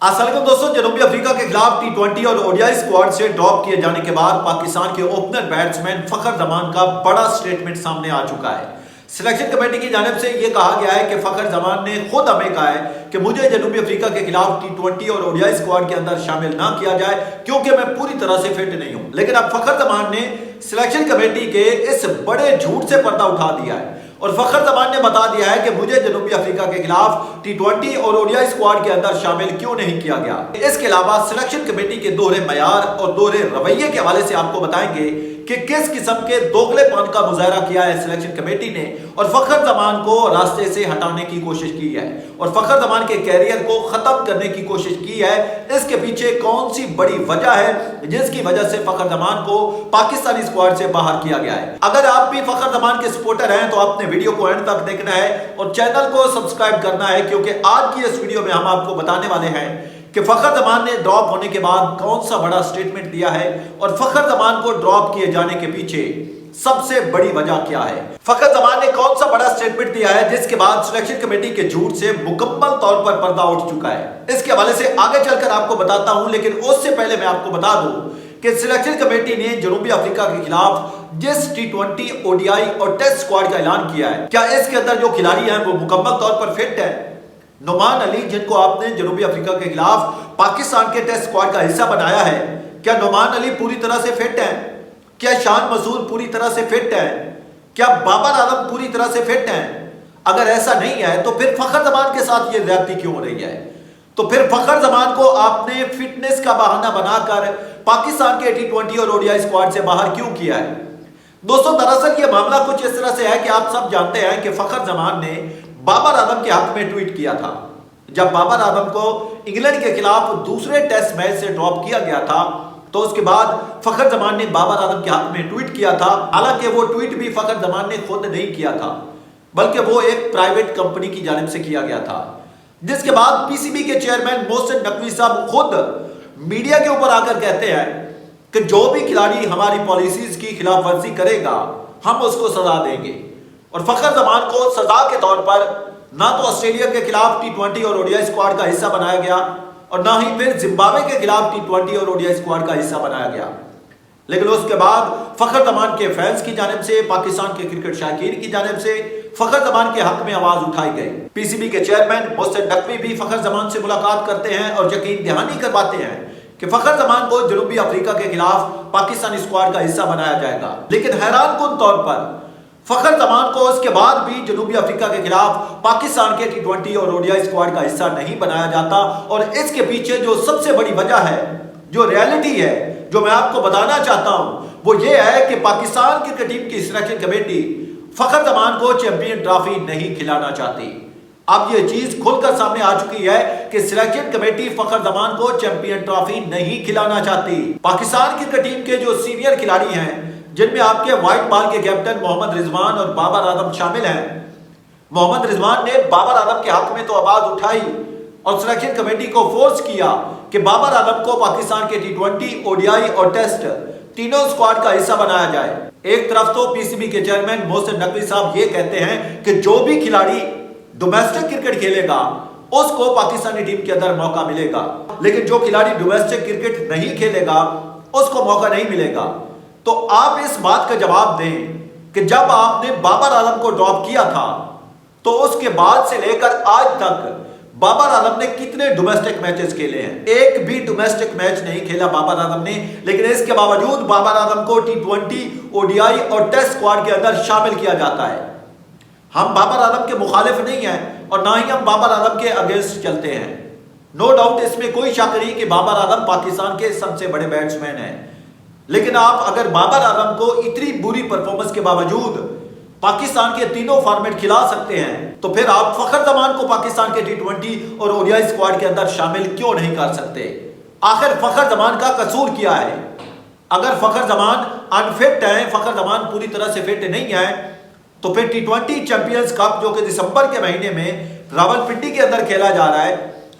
अस्सलाम दोस्तों, जनूबी अफ्रीका के खिलाफ टी20 और ओडीआई स्क्वाड से ड्रॉप किए जाने के बाद पाकिस्तान के ओपनर बैट्समैन फखर जमान का बड़ा स्टेटमेंट सामने आ चुका है। सिलेक्शन कमेटी की जानिब से यह कहा गया है कि फखर जमान ने खुद हमें कहा है कि मुझे जनूबी अफ्रीका के खिलाफ टी20 और ओडीआई स्क्वाड के अंदर शामिल ना किया जाए क्योंकि मैं पूरी तरह से फिट नहीं हूं। लेकिन अब फखर जमान ने सिलेक्शन कमेटी के इस बड़े झूठ से पर्दा उठा दिया है और फखर जमान ने बता दिया है कि मुझे जनूबी अफ्रीका के खिलाफ टी20 और ओडीआई स्क्वाड के अंदर शामिल क्यों नहीं किया गया। इसके अलावा सिलेक्शन कमेटी के दोहरे मयार और दोहरे रवैये के हवाले से आपको बताएंगे कि किस किस्म के दोगलेपन का मुजाहरा किया है सिलेक्शन कमेटी ने और फखर जमान को रास्ते से हटाने की कोशिश की है और फखर जमान के कैरियर को खत्म करने की कोशिश की है। इसके पीछे कौन सी बड़ी वजह है जिसकी वजह से फखर जमान को पाकिस्तानी स्क्वाड से बाहर किया गया है। अगर आप भी फखर जमान के सपोर्टर हैं तो आपने वीडियो को एंड तक देखना है और चैनल को सब्सक्राइब करना है क्योंकि आज की इस वीडियो में हम आपको बताने वाले हैं कि फखर जमान ने ड्रॉप होने के बाद कौन सा बड़ा स्टेटमेंट दिया है और फखर जमान को ड्रॉप किए जाने के पीछे सबसे बड़ी वजह क्या है। फखर जमान ने कौन सा बड़ा स्टेटमेंट दिया है जिसके बाद सिलेक्शन कमेटी के झूठ से मुकम्मल तौर पर पर्दा उठ चुका है। इसके हवाले से आगे चलकर आपको बताता हूं, लेकिन उससे पहले मैं आपको बता दूं कि सिलेक्शन कमेटी ने जनूबी अफ्रीका के खिलाफ जिस टी20, ओडीआई और टेस्ट स्क्वाड का ऐलान किया है, क्या इसके अंदर जो खिलाड़ी हैं वो मुकम्मल तौर पर फिट है। नुमान अली, जिनको आपने जनूबी अफ्रीका के खिलाफ पाकिस्तान के टेस्ट स्क्वाड का हिस्सा बनाया है, क्या नुमान अली पूरी तरह से फिट है? क्या शान मसूद पूरी तरह से फिट है? क्या बाबर आजम पूरी तरह से फिट है? अगर ऐसा नहीं है तो फिर फखर जमान के साथ ये ज्यादती क्यों हो रही है? तो फिर फखर जमान को आपने फिटनेस का बहाना बनाकर पाकिस्तान के टी20 और ओडीआई स्क्वाड से बाहर क्यों किया है? दोस्तों, दरअसल ये मामला कुछ इस तरह से है कि आप सब जानते हैं कि फखर जमान ने बाबर आजम के हक में ट्वीट किया था। जब बाबर आजम को इंग्लैंड के खिलाफ दूसरे टेस्ट मैच से ड्रॉप किया गया था तो उसके बाद फखर जमान ने बाबर आजम के हक में ट्वीट किया था। हालांकि वो ट्वीट भी फखर जमान ने खुद नहीं किया था बल्कि वो एक प्राइवेट कंपनी की जानिब से किया गया था, जिसके बाद पीसीबी के चेयरमैन मोहसिन नकवी साहब खुद मीडिया के ऊपर आकर कहते हैं कि जो भी खिलाड़ी हमारी पॉलिसीज की खिलाफ वर्जी करेगा हम उसको सजा देंगे। और फखर जमान को सजा के तौर पर ना तो ऑस्ट्रेलिया के खिलाफ टी20 और ओडीआई स्क्वाड का हिस्सा बनाया गया और ना ही फिर जिम्बाब्वे के खिलाफ टी20 और ओडीआई स्क्वाड का हिस्सा बनाया गया। लेकिन उसके बाद फखर जमान के फैंस की जानिब से, पाकिस्तान के क्रिकेट शायकीन की जानिब से फखर जमान के हक में आवाज उठाई गई। पीसीबी के चेयरमैन मोहसिन नकवी भी फखर जमान से मुलाकात करते हैं और यकीन दहानी करवाते हैं कि फखर जमान को जनूबी अफ्रीका के खिलाफ पाकिस्तानी स्क्वाड का हिस्सा बनाया जाएगा। लेकिन हैरानकुन तौर पर फखर जमान को उसके बाद भी जनूबी अफ्रीका के खिलाफ पाकिस्तान के टी20 और ओडीआई स्क्वाड का हिस्सा नहीं बनाया जाता। और इसके पीछे जो सबसे बड़ी वजह है, जो रियलिटी है, जो मैं आपको बताना चाहता हूं, वो ये है कि पाकिस्तान क्रिकेट टीम की सिलेक्शन कमेटी फखर जमान को चैंपियन ट्रॉफी नहीं खिलाना चाहती। अब ये चीज खुलकर सामने आ चुकी है कि सिलेक्शन कमेटी फखर जमान को चैंपियन ट्रॉफी नहीं खिलाना चाहती। पाकिस्तान क्रिकेट टीम के जो सीनियर खिलाड़ी हैं, जिनमें आपके व्हाइट बॉल के कैप्टन मोहम्मद रिजवान और बाबर आजम शामिल हैं, मोहम्मद रिजवान ने बाबर आजम के हक में तो आवाज उठाई और सिलेक्शन कमेटी को फोर्स किया कि बाबर आजम को पाकिस्तान के टी20, ओडीआई और टेस्ट तीनों स्क्वाड का हिस्सा बनाया जाए। एक तरफ तो पीसीबी के चेयरमैन मोहसिन नकवी साहब ये कहते हैं कि जो भी खिलाड़ी डोमेस्टिक क्रिकेट खेलेगा उसको पाकिस्तानी टीम के अंदर मौका मिलेगा, लेकिन जो खिलाड़ी डोमेस्टिक क्रिकेट नहीं खेलेगा उसको मौका नहीं मिलेगा। तो आप इस बात का जवाब दें कि जब आपने बाबर आजम को ड्रॉप किया था तो उसके बाद से लेकर आज तक बाबर आजम ने कितने डोमेस्टिक मैचेस खेले हैं? एक भी डोमेस्टिक मैच नहीं खेला बाबर आजम ने, लेकिन इसके बावजूद बाबर आजम को टी20, ओडीआई और टेस्ट स्क्वाड के अंदर शामिल किया जाता है। हम बाबर आजम के मुखालिफ नहीं हैं और ना ही हम बाबर आजम के अगेंस्ट चलते हैं। नो डाउट, इसमें कोई शक नहीं कि बाबर आजम पाकिस्तान के सबसे बड़े बैट्समैन हैं। लेकिन आप अगर बाबर आजम को इतनी बुरी परफॉर्मेंस के बावजूद पाकिस्तान के तीनों फॉर्मेट खिला सकते हैं तो फिर आप फखर जमान को पाकिस्तान के टी20 और ओडीआई स्क्वाड के अंदर शामिल क्यों नहीं कर सकते? आखिर फखर जमान का कसूर क्या है? अगर फखर जमान अनफिट है, फखर जमान पूरी तरह से फिट नहीं है, तो फिर टी20 चैंपियंस कप जो कि दिसंबर के महीने में रावलपिंडी के अंदर खेला जा रहा है,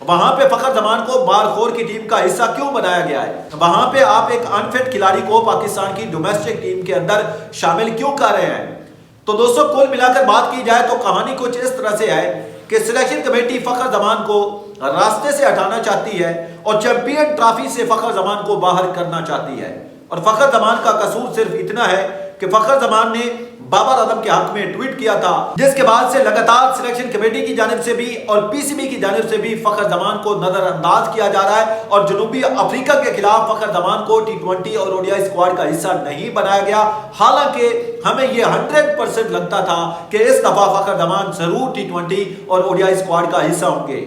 वहां पे फखर जमान को मारखोर की टीम का हिस्सा क्यों बनाया गया है? वहां पे आप एक अनफिट खिलाड़ी को पाकिस्तान की डोमेस्टिक टीम के अंदर शामिल क्यों कर रहे हैं? तो दोस्तों, कुल मिलाकर बात की जाए तो कहानी कुछ इस तरह से है कि सिलेक्शन कमेटी फखर जमान को रास्ते से हटाना चाहती है और चैंपियन ट्रॉफी से फखर जमान को बाहर करना चाहती है। और फखर जमान का कसूर सिर्फ इतना है कि फखर जमान ने बाबर आजम के हक में ट्वीट किया था, जिसके बाद से लगातार सिलेक्शन कमेटी की जानिब से भी और पीसीबी की जानिब से भी फखर जमान को नजरअंदाज किया जा रहा है और जनूबी अफ्रीका के खिलाफ फखर जमान को टी20 और ओडीआई स्क्वाड का हिस्सा नहीं बनाया गया। हालांकि हमें यह 100% लगता था कि इस दफा फखर जमान जरूर टी20 और ओडीआई स्क्वाड का हिस्सा होंगे।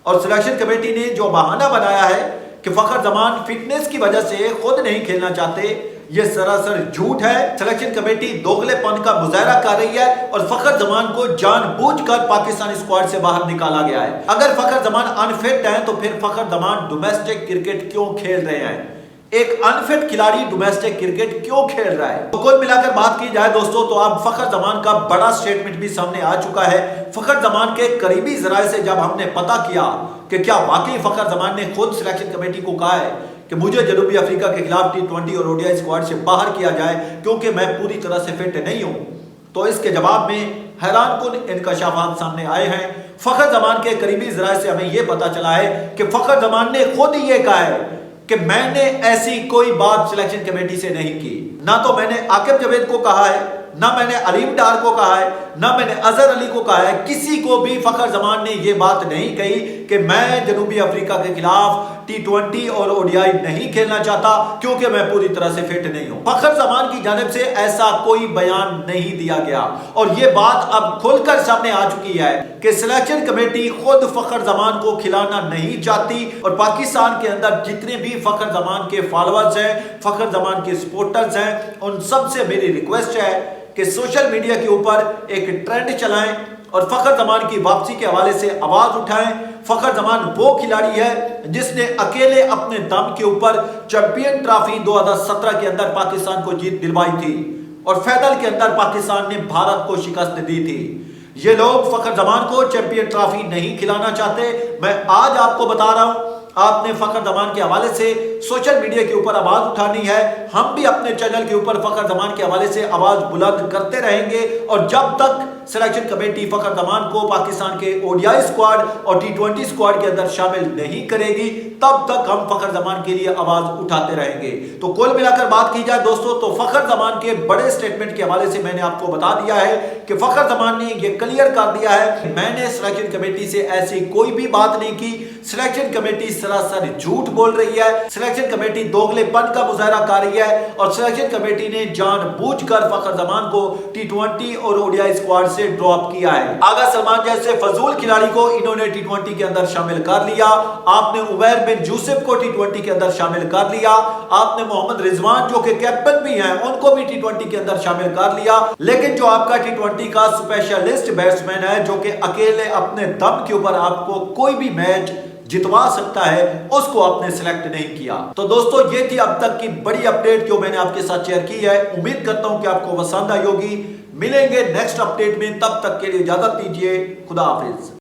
और सिलेक्शन कमेटी ने जो बहाना बनाया है कि फखर जमान फिटनेस की वजह से खुद नहीं खेलना चाहते, यह सरासर झूठ है। सिलेक्शन कमेटी दोगलेपन का मुजाहरा कर रही है और फखर जमान को जानबूझकर पाकिस्तानी स्क्वाड से बाहर निकाला गया है। अगर फखर जमान अनफिट है तो फिर फखर जमान डोमेस्टिक क्रिकेट क्यों खेल रहे हैं? एक अनफिट खिलाड़ी डोमेस्टिक क्रिकेट क्यों खेल रहा है? तो कुल मिलाकर बात की जाए दोस्तों तो अब फखर जमान का बड़ा स्टेटमेंट भी सामने आ चुका है। फखर जमान के करीबी जराये से जब हमने पता किया कि क्या वाकई फखर जमान ने खुद सिलेक्शन कमेटी को कहा है कि मुझे जनूबी अफ्रीका के खिलाफ टी20 और ओडीआई स्क्वाड से बाहर किया जाए क्योंकि मैं पूरी तरह से फिट नहीं हूं, तो इसके जवाब में हैरानकुन इंकशाफात सामने आए हैं। फखर जमान के करीबी जराये से हमें यह पता चला है कि फखर जमान ने खुद ये कहा है कि मैंने ऐसी कोई बात सिलेक्शन कमेटी से नहीं की। ना तो मैंने आकिब जावेद को कहा है, ना मैंने अलीम डार को कहा है, ना मैंने अजहर अली को कहा है। किसी को भी फखर जमान ने यह बात नहीं कही कि मैं जनूबी अफ्रीका के खिलाफ टी20 और ओडीआई नहीं खेलना चाहता क्योंकि मैं पूरी तरह से फिट नहीं हूं। फखर जमान की जानिब से ऐसा कोई बयान नहीं दिया गया और यह बात अब खुलकर सामने आ चुकी है कि सिलेक्शन कमेटी खुद फखर जमान को खिलाना नहीं चाहती। और पाकिस्तान के अंदर जितने भी फखर जमान के फॉलोअर्स हैं, फखर जमान के सपोर्टर्स हैं, उन सबसे मेरी रिक्वेस्ट है कि सोशल मीडिया के ऊपर एक ट्रेंड चलाएं और फखर जमान की वापसी के हवाले से आवाज उठाएं। फखर जमान वो खिलाड़ी है जिसने अकेले अपने दम के ऊपर चैंपियन ट्रॉफी 2017 के अंदर पाकिस्तान को जीत दिलवाई थी और फैसल के अंदर पाकिस्तान ने भारत को शिकस्त दी थी। ये लोग फखर जमान को चैंपियन ट्रॉफी नहीं खिलाना चाहते। मैं आज आपको बता रहा हूं, आपने फखर जमान के हवाले से सोशल मीडिया के ऊपर आवाज उठानी है। हम भी अपने चैनल के ऊपर फखर जमान के हवाले से आवाज बुलंद करते रहेंगे और जब तक सिलेक्शन कमेटी फखर जमान को पाकिस्तान के ओडीआई स्क्वाड और टी20 स्क्वाड के अंदर शामिल नहीं करेगी, तब तक हम फखर जमान के लिए आवाज उठाते रहेंगे। तो कुल मिलाकर बात की जाए दोस्तों तो फखर जमान के बड़े स्टेटमेंट के हवाले से मैंने आपको बता दिया है कि फखर जमान ने यह क्लियर कर दिया है कि मैंने सिलेक्शन कमेटी से ऐसी कोई भी बात नहीं की। सिलेक्शन कमेटी सरासर झूठ बोल रही है, सिलेक्शन कमेटी दोगलेपन का मुजाहरा कर रही है और सिलेक्शन कमेटी ने जानबूझकर फखर जमान को टी20 और ओडीआई स्क्वाड से ड्रॉप किया है। आगा सलमान जैसे फजूल खिलाड़ी को इन्होंने टी20 के अंदर शामिल कर लिया। आपने उमैर बिन यूसुफ को टी20 के अंदर शामिल कर लिया। आपने मोहम्मद रिजवान जो कि कैप्टन भी हैं उनको भी टी20 के अंदर शामिल कर लिया। लेकिन जो आपका टी20 का स्पेशलिस्ट बैट्समैन है जो कि अकेले अपने दम के ऊपर आपको कोई भी मैच जितवा सकता है, उसको आपने सिलेक्ट नहीं किया। तो दोस्तों ये थी अब तक की बड़ी अपडेट जो मैंने आपके साथ शेयर की है। उम्मीद करता हूं कि आपको पसंद आई होगी। मिलेंगे नेक्स्ट अपडेट में, तब तक के लिए इजाजत दीजिए। खुदा हाफिज।